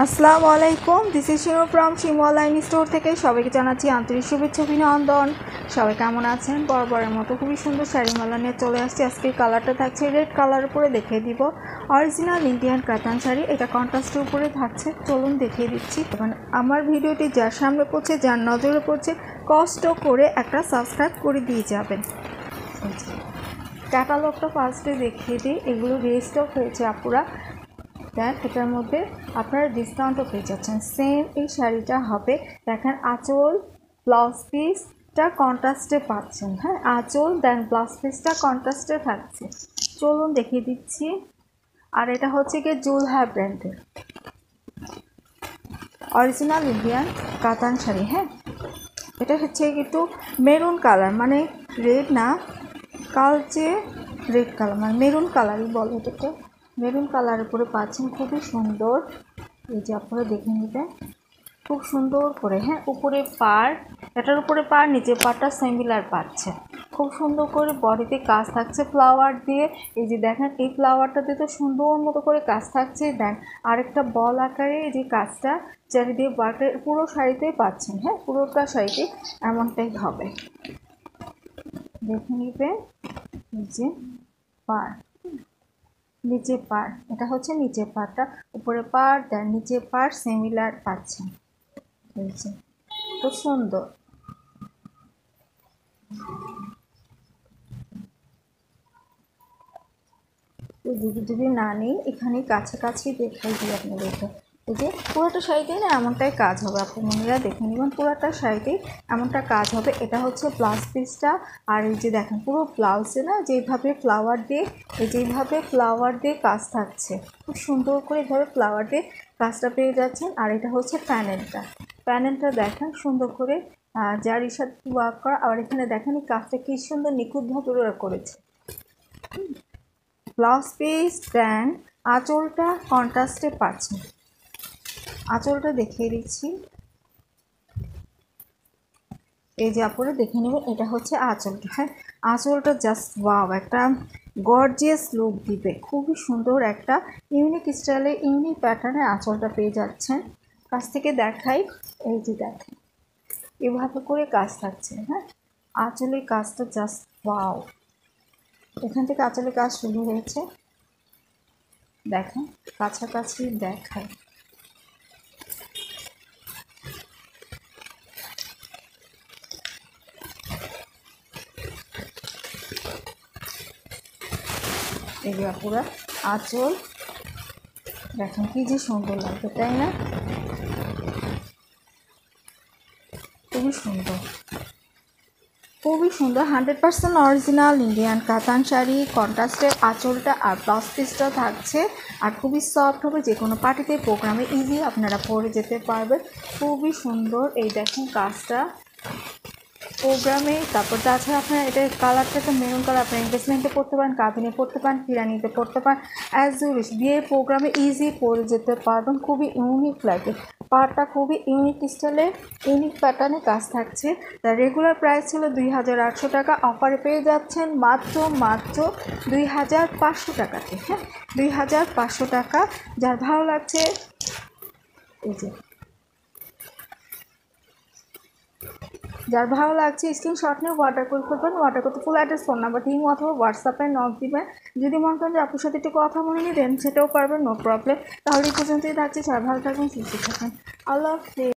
আসসালামু আলাইকুম, this is Shimu from Shimu online store থেকে সবাইকে জানাচ্ছি আন্তরিক শুভেচ্ছা অভিনন্দন। সবাই কেমন আছেন? বরাবরের মতো খুবই সুন্দর শাড়িমালা নিয়ে চলে আসছি। আজকে কালারটা থাকছে রেড কালার উপরে, দেখিয়ে দিব অরিজিনাল ইন্ডিয়ান কাতান শাড়ি। এটা কন্ট্রাস্টের উপরে থাকছে, চলুন দেখিয়ে দিচ্ছি। এবং আমার ভিডিওটি যার সামনে পড়ছে, যার নজরে পড়ছে, কষ্ট করে একটা সাবস্ক্রাইব করে দিয়ে যাবেন। ক্যাটালগটা ফার্স্টে দেখিয়ে দিই। এগুলো রেস্টক হয়েছে আপুরা, দেন এটার মধ্যে আপনারা ডিসকাউন্টও পেয়ে যাচ্ছেন। সেম এই শাড়িটা হবে, দেখেন আঁচল ব্লাউজ পিসটা কন্ট্রাস্টে পাচ্ছেন। হ্যাঁ, আঁচল দেন ব্লাউজ পিসটা কন্ট্রাস্টে থাকছে, চলুন দেখিয়ে দিচ্ছি। আর এটা হচ্ছে গিয়ে জুলহা ব্র্যান্ডের অরিজিনাল ইন্ডিয়ান কাতান শাড়ি। হ্যাঁ, এটা হচ্ছে একটু মেরুন কালার, মানে রেড না, কালচে রেড কালার, মানে মেরুন কালারই বলে এটাকে। মেরুন কালার উপরে পাচ্ছেন, খুবই সুন্দর। এই যে আপনারা দেখে নেবেন খুব সুন্দর করে। হ্যাঁ, উপরে পাড়, এটার উপরে পাড়, নিচে পাড়টা সিমিলার পাচ্ছে। খুব সুন্দর করে বডিতে কাজ থাকছে ফ্লাওয়ার দিয়ে। এই যে দেখেন এই ফ্লাওয়ারটাতে তো সুন্দর মতো করে কাজ থাকছে। দেন আরেকটা বল আকারে এই যে কাজটা চারিদিকে বাটের পুরো শাড়িতেই পাচ্ছেন। হ্যাঁ, পুরোটা শাড়িতে এমনটাই হবে, দেখে নেবেন। এই যে পাড়, নিচে পাড়, এটা হচ্ছে নিচে পাড়টা, উপরে পাড় দেন নিচে পাড় সিমিলার পাচ্ছেন। খুব সুন্দর। যদি না নেই, এখানে কাছাকাছি দেখাই দিই আপনাদেরকে। এই যে পুরোটা শাড়িতেই না এমনটাই কাজ হবে, আপনি মনেরা দেখে নেবেন, পুরোটা শাড়িতেই এমনটা কাজ হবে। এটা হচ্ছে ব্লাউজ পিসটা। আর এই যে দেখেন পুরো ব্লাউজে না যেইভাবে ফ্লাওয়ার দিয়ে, যেইভাবে ফ্লাওয়ার দিয়ে কাজ থাকছে, খুব সুন্দর করে এইভাবে ফ্লাওয়ার দিয়ে কাজটা পেয়ে যাচ্ছেন। আর এটা হচ্ছে প্যানেলটা দেখেন সুন্দর করে জারির সাথে ওয়ার্ক করা। আর এখানে দেখেন এই কাজটা কি সুন্দর নিখুঁতভাবে ওরা করেছে। ব্লাউজ পিস দেন আঁচলটা কন্ট্রাস্টে পাচ্ছেন। আঁচলটা দেখিয়ে দিচ্ছি, এই যে আপনারা দেখে নেবেন, এটা হচ্ছে আঁচলটা। হ্যাঁ, আঁচলটা জাস্ট ওয়াও, একটা গর্জিয়াস লুক দিবে। খুবই সুন্দর একটা ইউনিক স্টাইলে ইউনিক প্যাটার্নে আঁচলটা পেয়ে যাচ্ছেন। কাছ থেকে দেখাই, এই যে দেখেন এভাবে করে কাজ থাকছে। হ্যাঁ, আঁচলের কাজটা জাস্ট ওয়াও, এখান থেকে আঁচলের কাজ শুরু হয়েছে। দেখেন কাছাকাছি দেখায়, এই যে পুরা আঁচল দেখেন কি যে সুন্দর লাগবে, তাই না? খুবই সুন্দর, খুবই সুন্দর। 100% অরিজিনাল ইন্ডিয়ান কাতান শাড়ি, কন্ট্রাস্টের আঁচলটা আর ব্লাউজ পিসটা থাকছে। আর খুবই সফট হবে, যে কোনো পার্টিতে প্রোগ্রামে ইজি আপনারা পরে যেতে পারবেন। খুবই সুন্দর। এই দেখুন কাজটা প্রোগ্রামে। তারপর তাছাড়া আপনার এটা কালারটা তো মেরুন কালার, আপনার এনগেজমেন্টে পড়তে পারেন, কাবিনে পড়তে পারেন, পিরানিতে পড়তে পারেন, অ্যাজ ইউ উইশ, বিয়ের প্রোগ্রামে ইজি পরে যেতে পারবেন। খুবই ইউনিক লাগে, পাড়টা খুবই ইউনিক স্টাইলে ইউনিক প্যাটার্নে কাজ থাকছে। তার রেগুলার প্রাইস ছিল 2800 টাকা, অফারে পেয়ে যাচ্ছেন মাত্র 2500 টাকাতে। হ্যাঁ, 2500 টাকা। যার ভালো লাগছে, এই যে যার ভালো লাগছে স্ক্রিনশট নিয়ে অর্ডার করে ফেলবেন। অর্ডার করতে full address, phone number, team অথবা হোয়াটসঅ্যাপে নক দিবেন। যদি মনে করেন যে আপুর সাথে একটু কথা বলে নিবেন, সেটাও পারবেন, নো প্রবলেম। তাহলে এই পর্যন্তই থাকছে। সবাই ভালো থাকবেন, সুস্থ থাকবেন, আল্লাহ হাফেজ।